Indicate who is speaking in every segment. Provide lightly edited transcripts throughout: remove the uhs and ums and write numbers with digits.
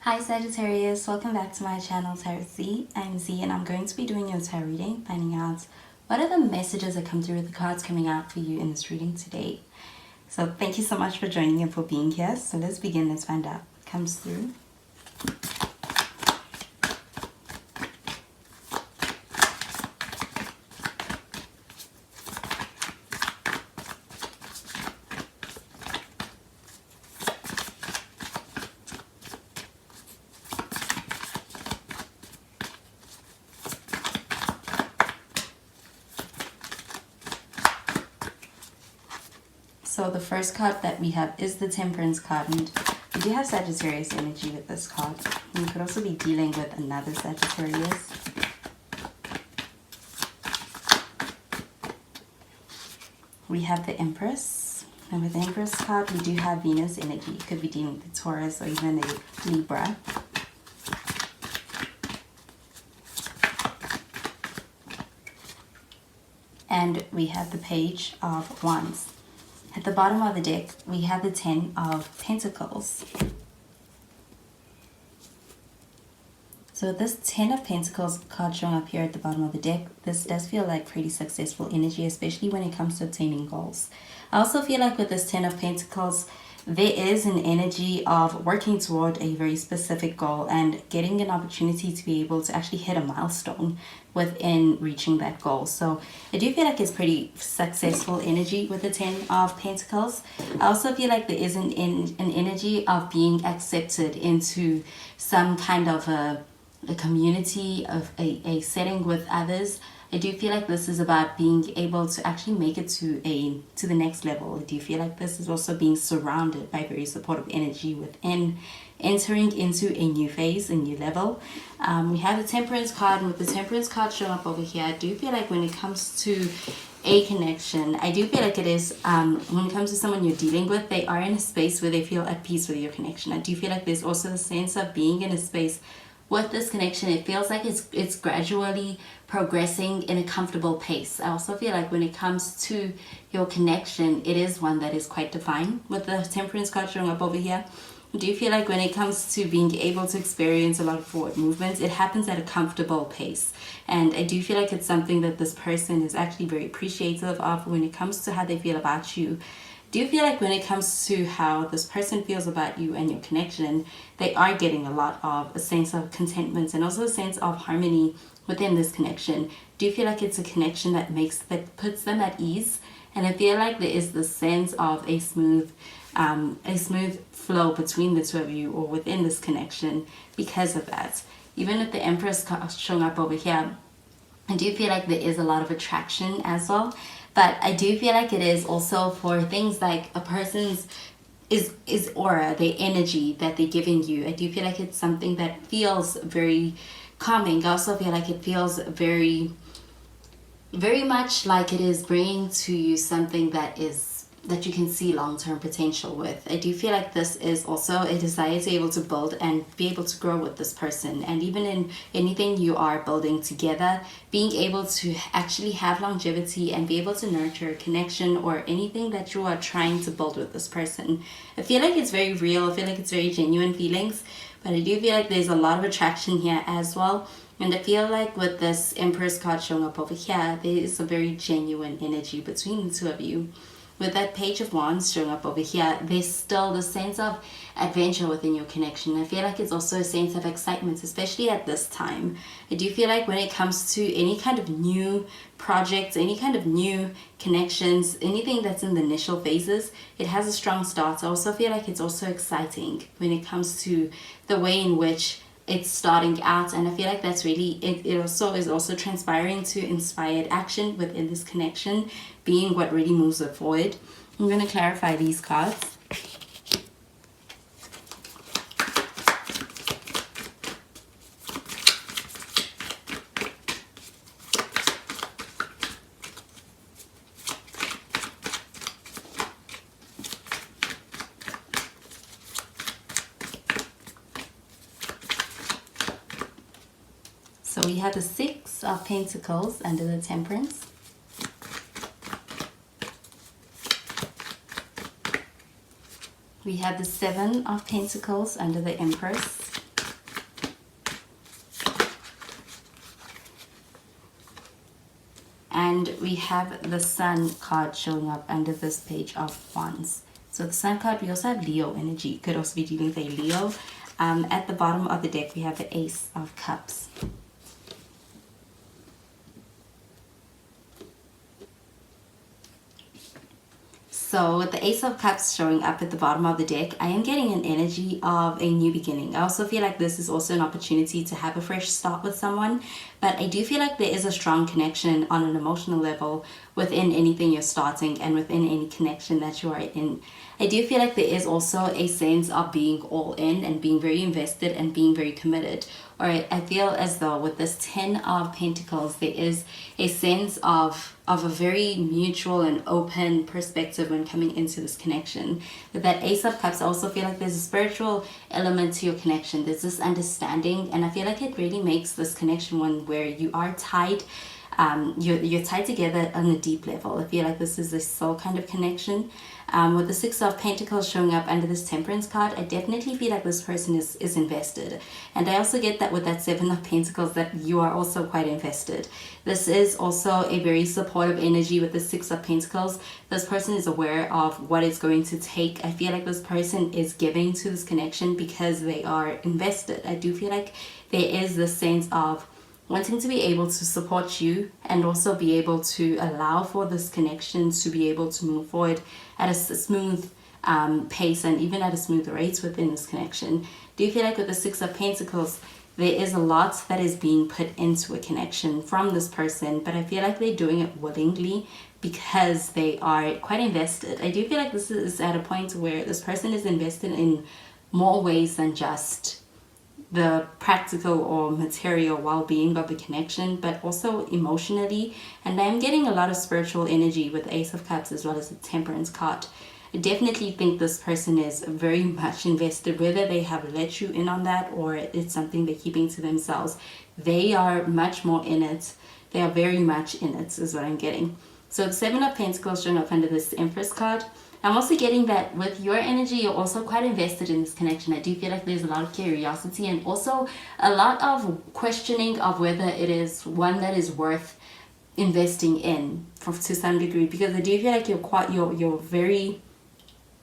Speaker 1: Hi Sagittarius, welcome back to my channel Tarot Z. I'm Z and I'm going to be doing your tarot reading, finding out what are the messages that come through with the cards coming out for you in this reading today. So thank you so much for joining and for being here. So let's begin, let's find out what comes through. So the first card that we have is the Temperance card, and we do have Sagittarius energy with this card. And you could also be dealing with another Sagittarius. We have the Empress, and with the Empress card we do have Venus energy. You could be dealing with a Taurus or even a Libra. And we have the Page of Wands. At the bottom of the deck, we have the 10 of Pentacles. So this 10 of Pentacles card showing up here at the bottom of the deck, this does feel like pretty successful energy, especially when it comes to obtaining goals. I also feel like with this 10 of Pentacles, there is an energy of working toward a very specific goal and getting an opportunity to be able to actually hit a milestone within reaching that goal. So I do feel like it's pretty successful energy with the 10 of Pentacles. I also feel like there is an energy of being accepted into some kind of a community, of a setting with others. I do feel like this is about being able to actually make it to the next level. I do feel like this is also being surrounded by very supportive energy within entering into a new phase, a new level. We have the Temperance card, and with the Temperance card showing up over here, I do feel like when it comes to a connection, I do feel like it is, when it comes to someone you're dealing with, they are in a space where they feel at peace with your connection. I do feel like there's also a sense of being in a space with this connection. It feels like it's gradually progressing in a comfortable pace. I also feel like when it comes to your connection, it is one that is quite defined. With the Temperance card showing up over here, I do feel like when it comes to being able to experience a lot of forward movements, it happens at a comfortable pace. And I do feel like it's something that this person is actually very appreciative of when it comes to how they feel about you. Do you feel like when it comes to how this person feels about you and your connection, they are getting a lot of a sense of contentment and also a sense of harmony within this connection? Do you feel like it's a connection that puts them at ease? And I feel like there is the sense of a smooth flow between the two of you or within this connection because of that. Even with the Empress card showing up over here, I do feel like there is a lot of attraction as well. But I do feel like it is also for things like a person's is aura, their energy that they're giving you. I do feel like it's something that feels very calming. I also feel like it feels very, very much like it is bringing to you something that you can see long-term potential with. I do feel like this is also a desire to be able to build and be able to grow with this person. And even in anything you are building together, being able to actually have longevity and be able to nurture a connection or anything that you are trying to build with this person. I feel like it's very real. I feel like it's very genuine feelings. But I do feel like there's a lot of attraction here as well. And I feel like with this Empress card showing up over here, there is a very genuine energy between the two of you. With that Page of Wands showing up over here, there's still the sense of adventure within your connection. I feel like it's also a sense of excitement, especially at this time. I do feel like when it comes to any kind of new projects, any kind of new connections, anything that's in the initial phases, it has a strong start. I also feel like it's also exciting when it comes to the way in which it's starting out, and I feel like that's really it also is also transpiring to inspired action within this connection being what really moves it forward. I'm going to clarify these cards. So we have the 6 of Pentacles under the Temperance. We have the 7 of Pentacles under the Empress. we have the Sun card showing up under this Page of Wands. So the Sun card, we also have Leo energy. Could also be dealing with a Leo. At the bottom of the deck, we have the Ace of Cups. So with the Ace of Cups showing up at the bottom of the deck, I am getting an energy of a new beginning. I also feel like this is also an opportunity to have a fresh start with someone. But I do feel like there is a strong connection on an emotional level within anything you're starting and within any connection that you are in. I do feel like there is also a sense of being all in and being very invested and being very committed. Or I feel as though with this 10 of Pentacles, there is a sense of a very mutual and open perspective when coming into this connection. With that Ace of Cups, I also feel like there's a spiritual element to your connection. There's this understanding, and I feel like it really makes this connection one where you are tied. You're tied together on a deep level. I feel like this is a soul kind of connection. With the Six of Pentacles showing up under this Temperance card, I definitely feel like this person is invested. And I also get that with that Seven of Pentacles that you are also quite invested. This is also a very supportive energy with the Six of Pentacles. This person is aware of what it's going to take. I feel like this person is giving to this connection because they are invested. I do feel like there is this sense of wanting to be able to support you and also be able to allow for this connection to be able to move forward at a smooth pace and even at a smooth rate within this connection. Do you feel like with the Six of Pentacles, there is a lot that is being put into a connection from this person, but I feel like they're doing it willingly because they are quite invested. I do feel like this is at a point where this person is invested in more ways than just the practical or material well-being of the connection, but also emotionally. And I'm getting a lot of spiritual energy with Ace of Cups as well as the Temperance card. I definitely think this person is very much invested, whether they have let you in on that or it's something they're keeping to themselves. They are much more in it. They are very much in it is what I'm getting. So the Seven of Pentacles showing up under this Empress card. I'm also getting that with your energy, you're also quite invested in this connection. I do feel like there's a lot of curiosity and also a lot of questioning of whether it is one that is worth investing in to some degree, because I do feel like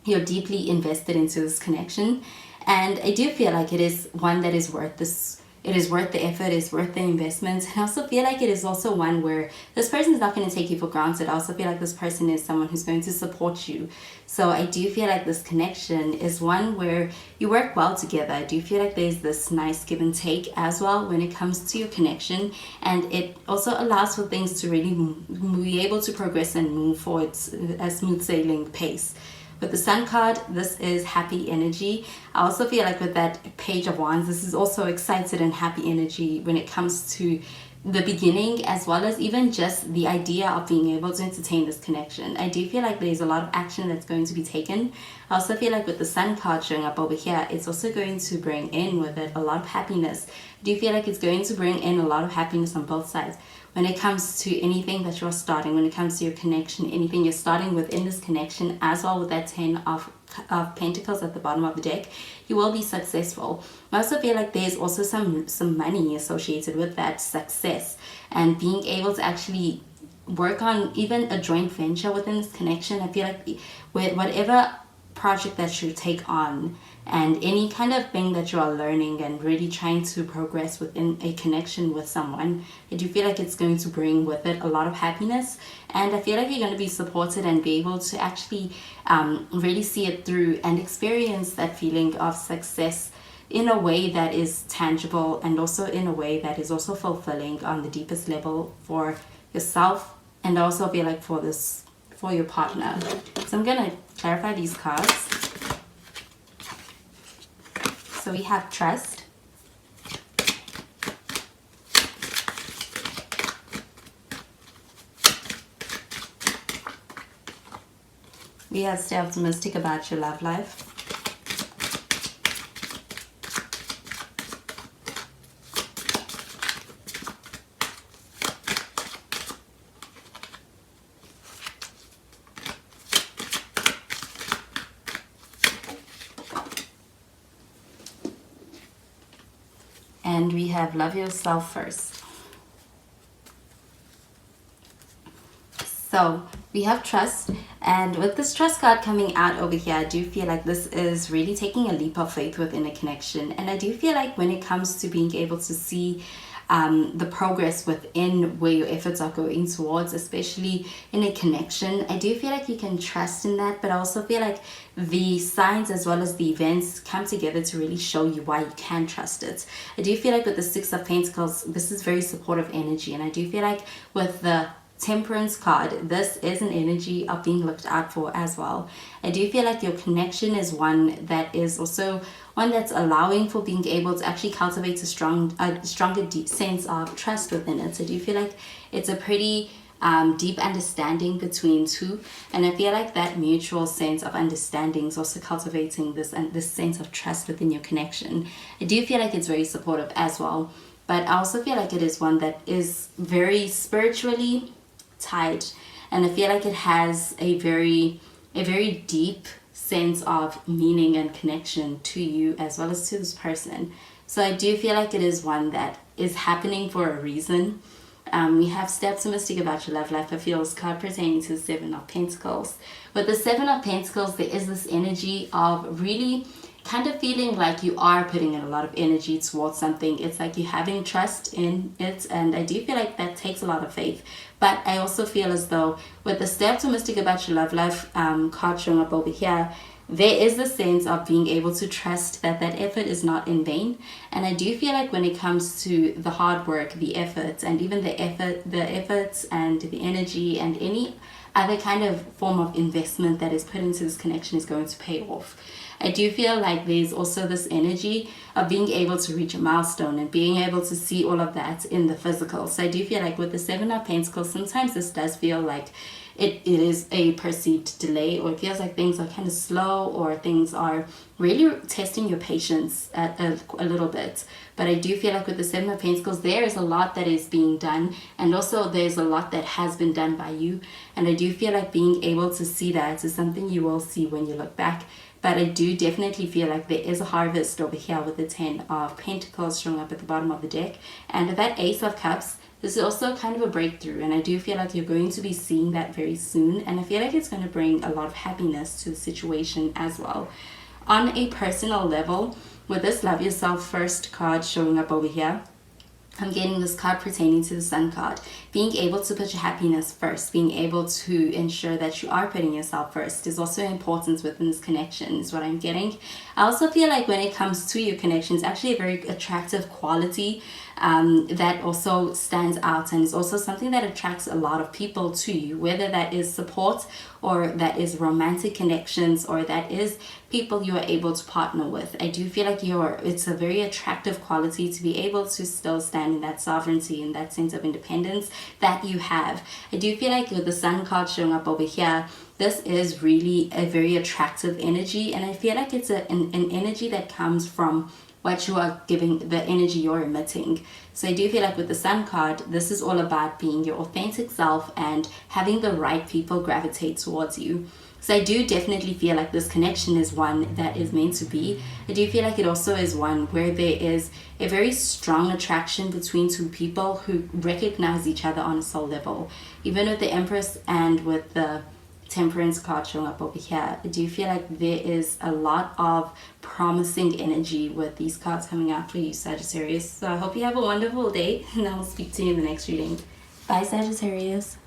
Speaker 1: you're deeply invested into this connection, and I do feel like it is one that is worth this. It is worth the effort, it's worth the investment. And I also feel like it is also one where this person is not going to take you for granted. I also feel like this person is someone who's going to support you. So I do feel like this connection is one where you work well together. I do feel like there's this nice give and take as well when it comes to your connection. And it also allows for things to really be able to progress and move forward at a smooth sailing pace. With the Sun card, this is happy energy. I also feel like with that Page of Wands, this is also excited and happy energy when it comes to the beginning, as well as even just the idea of being able to entertain this connection. I do feel like there's a lot of action that's going to be taken. I also feel like with the Sun card showing up over here, it's also going to bring in with it a lot of happiness. I do feel like it's going to bring in a lot of happiness on both sides. When it comes to anything that you're starting, when it comes to your connection, anything you're starting within this connection, as well with that 10 of Pentacles at the bottom of the deck, you will be successful. I also feel like there's also some money associated with that success and being able to actually work on even a joint venture within this connection. I feel like with whatever project that you take on and any kind of thing that you are learning and really trying to progress within a connection with someone, I do feel like it's going to bring with it a lot of happiness, and I feel like you're going to be supported and be able to actually really see it through and experience that feeling of success in a way that is tangible and also in a way that is also fulfilling on the deepest level for yourself, and I also feel like for your partner. So I'm going to clarify these cards. So we have Trust, we have Stay Optimistic about your love life, and we have Love Yourself First. So we have trust, and with this trust card coming out over here, I do feel like this is really taking a leap of faith within a connection. And I do feel like when it comes to being able to see the progress within where your efforts are going towards, especially in a connection, I do feel like you can trust in that. But I also feel like the signs as well as the events come together to really show you why you can trust it. I do feel like with the Six of Pentacles, this is very supportive energy, and I do feel like with the Temperance card, this is an energy of being looked out for as well. I do feel like your connection is one that is also one that's allowing for being able to actually cultivate a stronger deep sense of trust within it. So I do feel like it's a pretty deep understanding between two, and I feel like that mutual sense of understanding is also cultivating this sense of trust within your connection. I do feel like it's very supportive as well, but I also feel like it is one that is very spiritually tied, and I feel like it has a very deep sense of meaning and connection to you as well as to this person. So I do feel like it is one that is happening for a reason. We have Stay Optimistic About Your Love Life. I feel this card pertaining to the Seven of Pentacles. With the Seven of Pentacles, there is this energy of really kind of feeling like you are putting in a lot of energy towards something. It's like you're having trust in it, and I do feel like that takes a lot of faith. But I also feel as though with the Stay Optimistic About Your Love Life card showing up over here, there is a sense of being able to trust that that effort is not in vain. And I do feel like when it comes to the hard work, the efforts, and even the efforts and the energy and any other kind of form of investment that is put into this connection is going to pay off. I do feel like there's also this energy of being able to reach a milestone and being able to see all of that in the physical. So I do feel like with the Seven of Pentacles, sometimes this does feel like it is a perceived delay, or it feels like things are kind of slow, or things are really testing your patience a little bit. But I do feel like with the Seven of Pentacles, there is a lot that is being done, and also there's a lot that has been done by you. And I do feel like being able to see that is something you will see when you look back. But I do definitely feel like there is a harvest over here with the Ten of Pentacles showing up at the bottom of the deck. And with that Ace of Cups, this is also kind of a breakthrough. And I do feel like you're going to be seeing that very soon. And I feel like it's going to bring a lot of happiness to the situation as well. On a personal level, with this Love Yourself First card showing up over here, I'm getting this card pertaining to the Sun card. Being able to put your happiness first, being able to ensure that you are putting yourself first is also important within this connection, is what I'm getting. I also feel like when it comes to your connection, it's actually a very attractive quality that also stands out, and is also something that attracts a lot of people to you, whether that is support, or that is romantic connections, or that is people you are able to partner with. I do feel like it's a very attractive quality to be able to still stand in that sovereignty and that sense of independence that you have. I do feel like with the Sun card showing up over here, this is really a very attractive energy, and I feel like it's an energy that comes from what you are giving, the energy you're emitting. So I do feel like with the Sun card, this is all about being your authentic self and having the right people gravitate towards you. So I do definitely feel like this connection is one that is meant to be. I do feel like it also is one where there is a very strong attraction between two people who recognize each other on a soul level. Even with the Empress and with the Temperance card showing up over here, I do feel like there is a lot of promising energy with these cards coming out for you, Sagittarius. So I hope you have a wonderful day, and I will speak to you in the next reading. Bye, Sagittarius.